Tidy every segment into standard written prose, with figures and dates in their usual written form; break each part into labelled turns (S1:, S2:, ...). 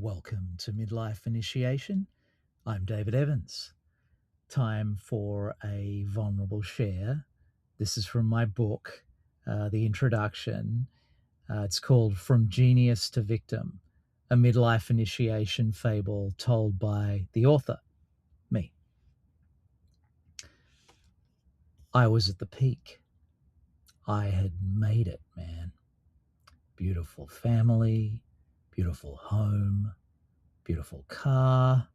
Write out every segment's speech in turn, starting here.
S1: Welcome to Midlife Initiation. I'm David Evans. Time for a vulnerable share. This is from my book, the introduction. It's called From Genius to Victim, a midlife initiation fable told by the author, me. I was at the peak. I had made it, man. Beautiful family, beautiful home, beautiful car,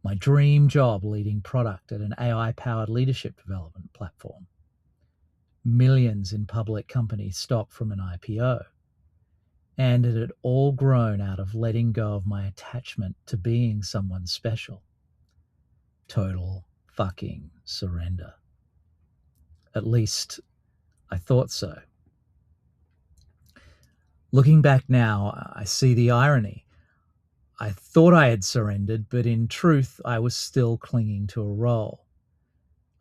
S1: my dream job leading product at an AI-powered leadership development platform. Millions in public company stock from an IPO. And it had all grown out of letting go of my attachment to being someone special. Total fucking surrender. At least I thought so. Looking back now, I see the irony. I thought I had surrendered, but in truth, I was still clinging to a role.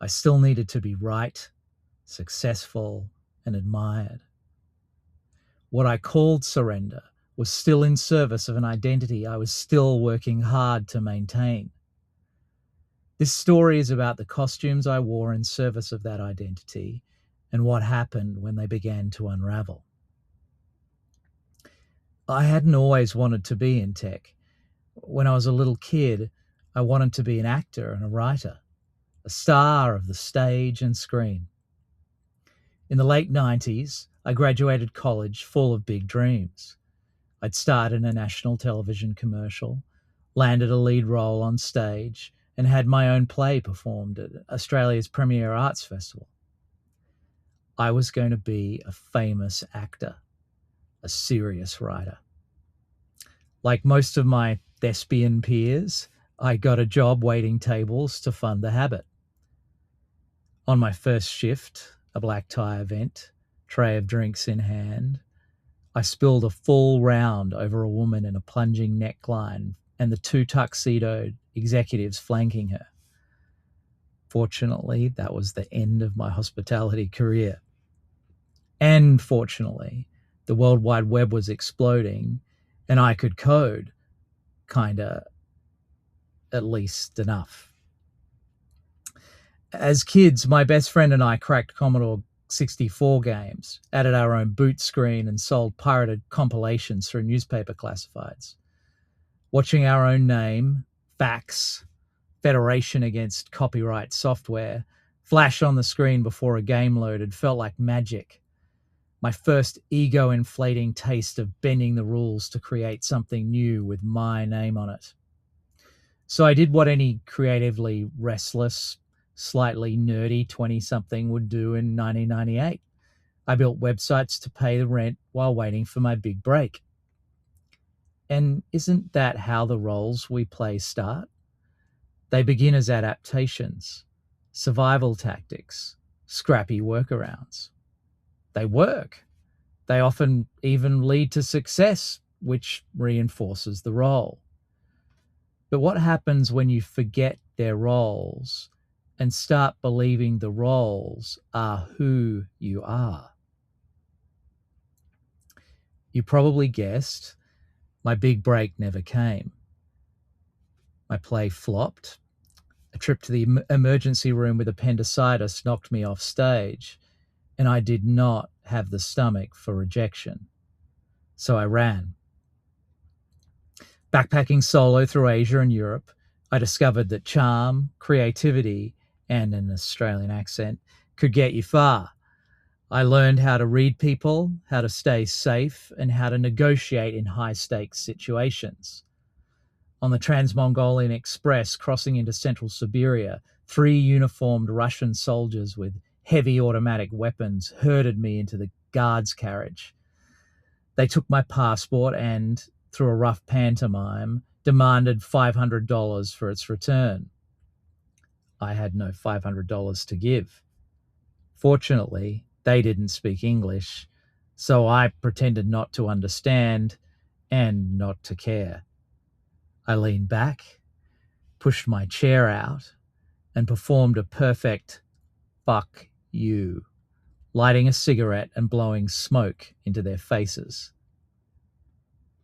S1: I still needed to be right, successful, and admired. What I called surrender was still in service of an identity I was still working hard to maintain. This story is about the costumes I wore in service of that identity and what happened when they began to unravel. I hadn't always wanted to be in tech. When I was a little kid, I wanted to be an actor and a writer, a star of the stage and screen. In the late 90s, I graduated college full of big dreams. I'd starred in a national television commercial, landed a lead role on stage, and had my own play performed at Australia's premier arts festival. I was going to be a famous actor, a serious writer. Like most of my thespian peers, I got a job waiting tables to fund the habit. On my first shift, a black tie event, tray of drinks in hand, I spilled a full round over a woman in a plunging neckline and the two tuxedoed executives flanking her. Fortunately, that was the end of my hospitality career. And fortunately, the World Wide Web was exploding and I could code, kinda, at least enough. As kids, my best friend and I cracked Commodore 64 games, added our own boot screen, and sold pirated compilations through newspaper classifieds. Watching our own name, fax, Federation Against Copyright Software, flash on the screen before a game loaded felt like magic. My first ego-inflating taste of bending the rules to create something new with my name on it. So I did what any creatively restless, slightly nerdy 20-something would do in 1998. I built websites to pay the rent while waiting for my big break. And isn't that how the roles we play start? They begin as adaptations, survival tactics, scrappy workarounds. They work. They often even lead to success, which reinforces the role. But what happens when you forget their roles and start believing the roles are who you are? You probably guessed, my big break never came. My play flopped. A trip to the emergency room with appendicitis knocked me off stage, and I did not have the stomach for rejection. So I ran. Backpacking solo through Asia and Europe, I discovered that charm, creativity, and an Australian accent could get you far. I learned how to read people, how to stay safe, and how to negotiate in high-stakes situations. On the Trans-Mongolian Express crossing into central Siberia, 3 uniformed Russian soldiers with heavy automatic weapons herded me into the guard's carriage. They took my passport and, through a rough pantomime, demanded $500 for its return. I had no $500 to give. Fortunately, they didn't speak English, so I pretended not to understand and not to care. I leaned back, pushed my chair out, and performed a perfect fuck you, lighting a cigarette and blowing smoke into their faces.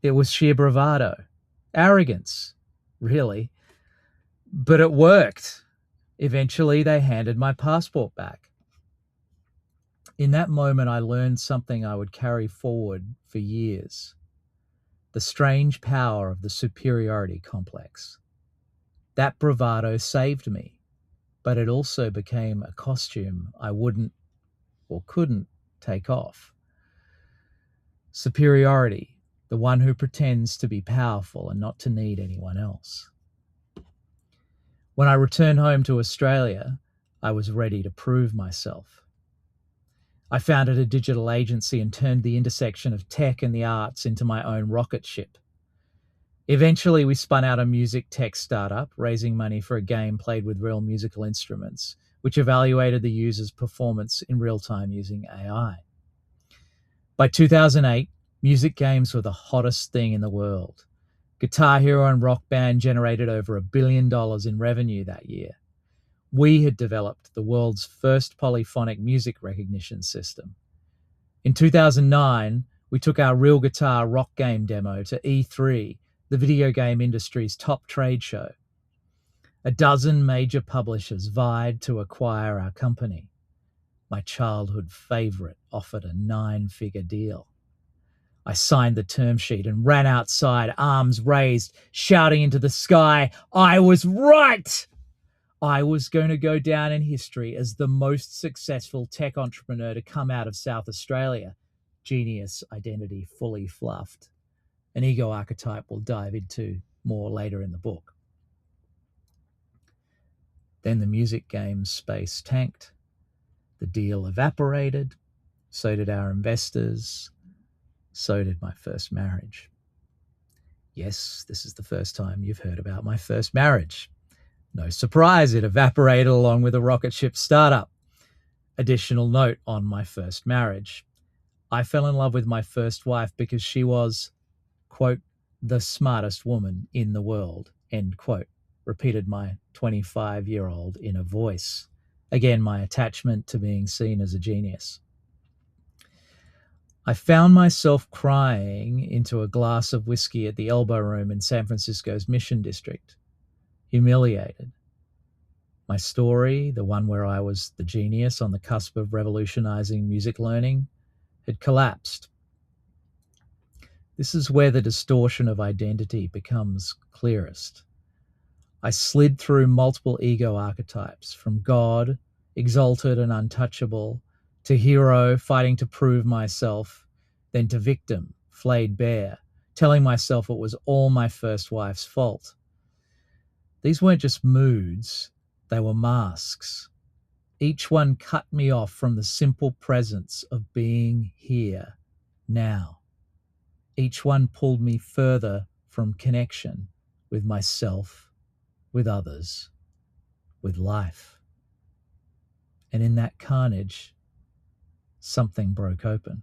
S1: It was sheer bravado, Arrogance, really. But it worked. Eventually, they handed my passport back. In that moment, I learned something I would carry forward for years: the strange power of the superiority complex. That bravado saved me, but it also became a costume I wouldn't or couldn't take off. Superiority, the one who pretends to be powerful and not to need anyone else. When I returned home to Australia, I was ready to prove myself. I founded a digital agency and turned the intersection of tech and the arts into my own rocket ship. Eventually, we spun out a music tech startup, raising money for a game played with real musical instruments, which evaluated the user's performance in real time using AI. By 2008, music games were the hottest thing in the world. Guitar Hero and Rock Band generated over $1 billion in revenue that year. We had developed the world's first polyphonic music recognition system. In 2009, we took our real guitar rock game demo to E3, the video game industry's top trade show. A dozen major publishers vied to acquire our company. My childhood favorite offered a 9-figure deal. I signed the term sheet and ran outside, arms raised, shouting into the sky, I was right! I was going to go down in history as the most successful tech entrepreneur to come out of South Australia. Genius identity fully fluffed. An ego archetype we'll dive into more later in the book. Then the music game space tanked. The deal evaporated. So did our investors. So did my first marriage. Yes, this is the first time you've heard about my first marriage. No surprise, it evaporated along with a rocket ship startup. Additional note on my first marriage. I fell in love with my first wife because she was, quote, the smartest woman in the world, end quote, repeated my 25-year-old inner voice. Again, my attachment to being seen as a genius. I found myself crying into a glass of whiskey at the Elbow Room in San Francisco's Mission District, humiliated. My story, the one where I was the genius on the cusp of revolutionizing music learning, had collapsed. This is where the distortion of identity becomes clearest. I slid through multiple ego archetypes, from God, exalted and untouchable, to hero, fighting to prove myself, then to victim, flayed bare, telling myself it was all my first wife's fault. These weren't just moods, they were masks. Each one cut me off from the simple presence of being here, now. Each one pulled me further from connection with myself, with others, with life. And in that carnage, something broke open.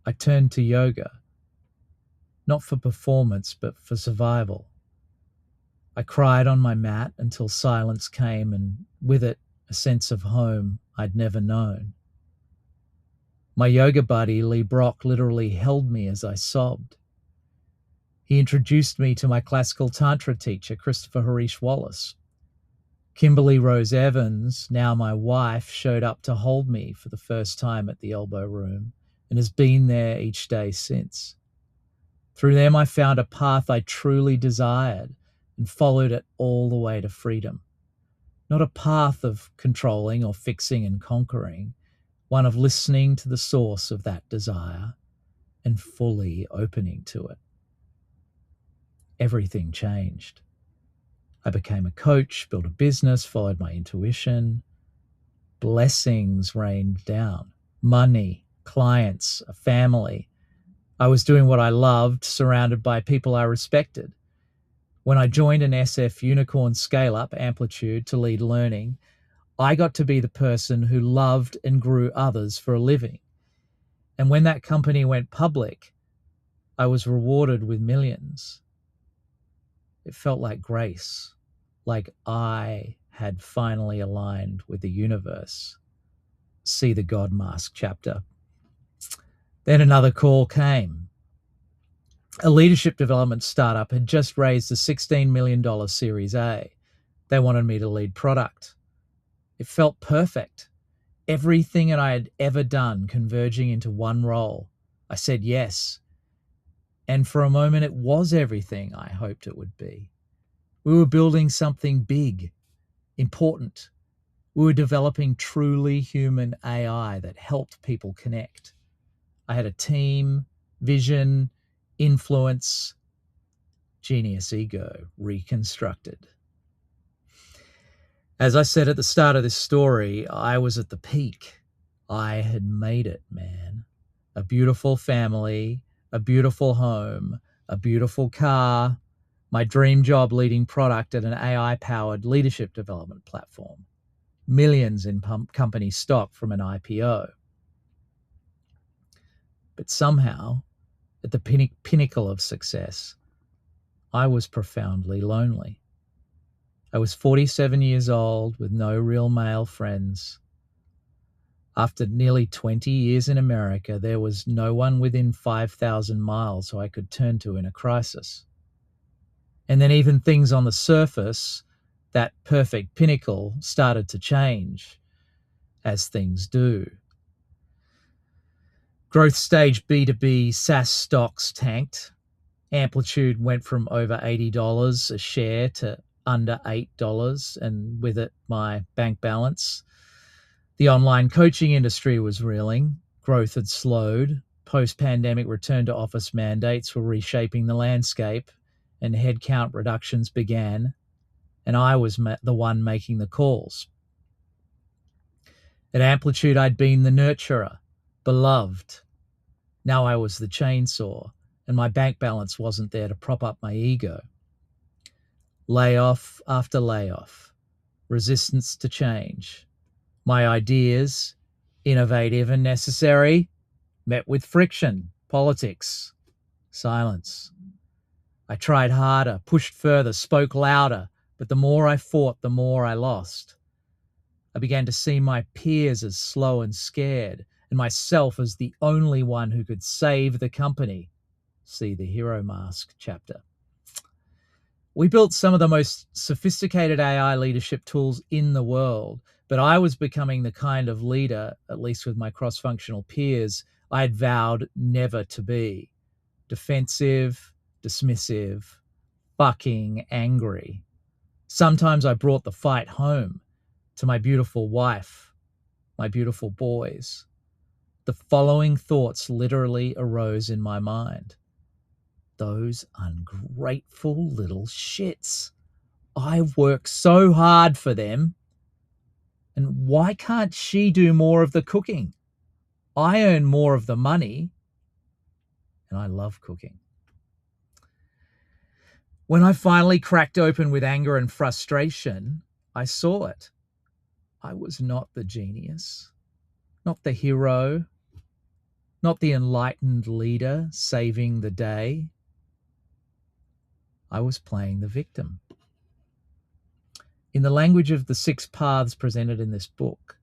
S1: I turned to yoga, not for performance, but for survival. I cried on my mat until silence came, and with it, a sense of home I'd never known. My yoga buddy, Lee Brock, literally held me as I sobbed. He introduced me to my classical tantra teacher, Christopher Harish Wallace. Kimberly Rose Evans, now my wife, showed up to hold me for the first time at the Elbow Room and has been there each day since. Through them, I found a path I truly desired and followed it all the way to freedom. Not a path of controlling or fixing and conquering, one of listening to the source of that desire and fully opening to it. Everything changed. I became a coach, built a business, followed my intuition. Blessings rained down. Money, clients, a family. I was doing what I loved, surrounded by people I respected. When I joined an SF unicorn scale-up, Amplitude, to lead learning, I got to be the person who loved and grew others for a living. And when that company went public, I was rewarded with millions. It felt like grace, like I had finally aligned with the universe. See the God Mask chapter. Then another call came. A leadership development startup had just raised a $16 million Series A. They wanted me to lead product. It felt perfect. Everything that I had ever done converging into one role. I said yes. And for a moment, it was everything I hoped it would be. We were building something big, important. We were developing truly human AI that helped people connect. I had a team, vision, influence, genius ego reconstructed. As I said at the start of this story, I was at the peak. I had made it, man. A beautiful family, a beautiful home, a beautiful car, my dream job leading product at an AI-powered leadership development platform. Millions in company stock from an IPO. But somehow, at the pinnacle of success, I was profoundly lonely. I was 47 years old with no real male friends. After nearly 20 years in America, there was no one within 5,000 miles who I could turn to in a crisis. And then even things on the surface, that perfect pinnacle, started to change, as things do. Growth stage B2B SaaS stocks tanked. Amplitude went from over $80 a share to under $8, and with it, my bank balance. The online coaching industry was reeling. Growth had slowed. Post-pandemic return to office mandates were reshaping the landscape, and headcount reductions began, and I was the one making the calls. At Amplitude, I'd been the nurturer, beloved. Now I was the chainsaw, and my bank balance wasn't there to prop up my ego. Layoff after layoff, resistance to change. My ideas, innovative and necessary, met with friction, politics, silence. I tried harder, pushed further, spoke louder, but the more I fought, the more I lost. I began to see my peers as slow and scared, and myself as the only one who could save the company. See the Hero Mask chapter. We built some of the most sophisticated AI leadership tools in the world, but I was becoming the kind of leader, at least with my cross-functional peers, I had vowed never to be. Defensive, dismissive, fucking angry. Sometimes I brought the fight home to my beautiful wife, my beautiful boys. The following thoughts literally arose in my mind. Those ungrateful little shits. I work so hard for them. And why can't she do more of the cooking? I earn more of the money, and I love cooking. When I finally cracked open with anger and frustration, I saw it. I was not the genius, not the hero, not the enlightened leader saving the day. I was playing the victim. In the language of the 6 paths presented in this book,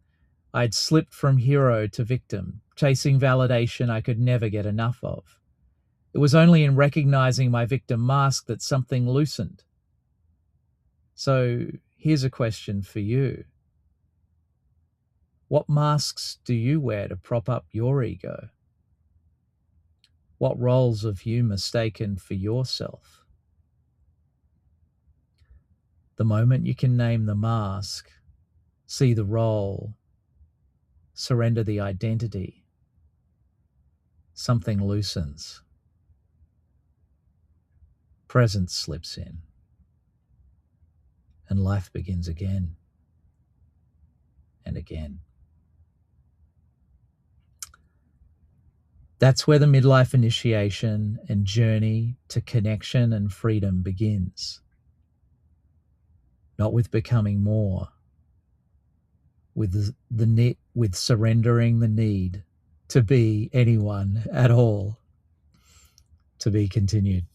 S1: I'd slipped from hero to victim, chasing validation I could never get enough of. It was only in recognizing my victim mask that something loosened. So here's a question for you. What masks do you wear to prop up your ego? What roles have you mistaken for yourself? The moment you can name the mask, see the role, surrender the identity, something loosens. Presence slips in, and life begins again and again. That's where the midlife initiation and journey to connection and freedom begins. Not with becoming more, with surrendering the need to be anyone at all. To be continued.